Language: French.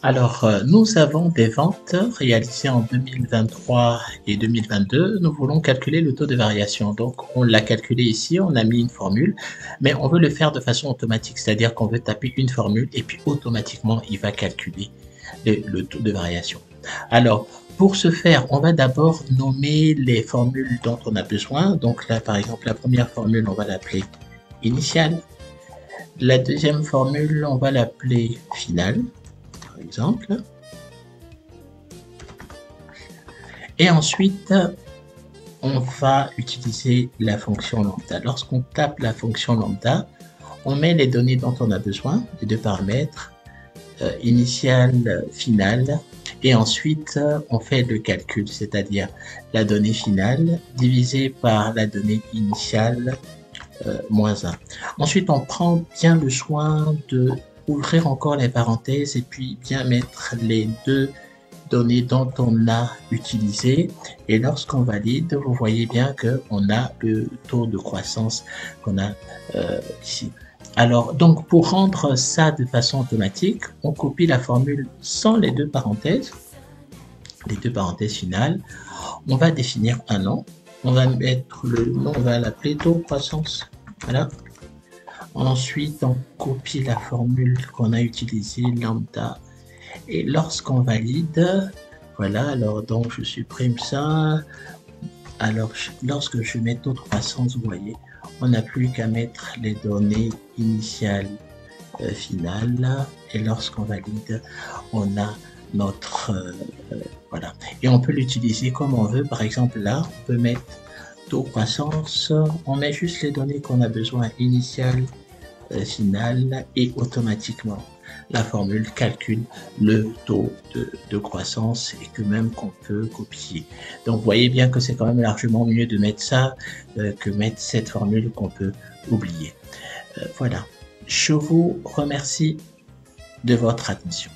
Alors, nous avons des ventes réalisées en 2023 et 2022. Nous voulons calculer le taux de variation. Donc, on l'a calculé ici, on a mis une formule, mais on veut le faire de façon automatique, c'est-à-dire qu'on veut taper une formule et puis automatiquement, il va calculer le taux de variation. Alors, pour ce faire, on va d'abord nommer les formules dont on a besoin. Donc là, par exemple, la première formule, on va l'appeler initiale. La deuxième formule, on va l'appeler finale, par exemple. Et ensuite, on va utiliser la fonction lambda. Lorsqu'on tape la fonction lambda, on met les données dont on a besoin, les deux paramètres, initial, final, et ensuite on fait le calcul, c'est-à-dire la donnée finale divisée par la donnée initiale moins 1. Ensuite, on prend bien le soin de ouvrir encore les parenthèses et puis bien mettre les deux données dont on a utilisé, et lorsqu'on valide, vous voyez bien qu'on a le taux de croissance qu'on a ici. Alors, donc, pour rendre ça de façon automatique, on copie la formule sans les deux parenthèses finales. On va définir un nom. On va mettre le nom, on va l'appeler taux de croissance. Voilà. Ensuite, on copie la formule qu'on a utilisée, lambda. Et lorsqu'on valide, voilà, alors donc je supprime ça. Alors, lorsque je mets taux de croissance, vous voyez, on n'a plus qu'à mettre les données initiales, finales, et lorsqu'on valide, on a notre voilà. Et on peut l'utiliser comme on veut. Par exemple, là, on peut mettre taux de croissance, on met juste les données qu'on a besoin, initiales, finales, et automatiquement la formule calcule le taux de croissance et que même qu'on peut copier. Donc, vous voyez bien que c'est quand même largement mieux de mettre ça que mettre cette formule qu'on peut oublier. Voilà. Je vous remercie de votre attention.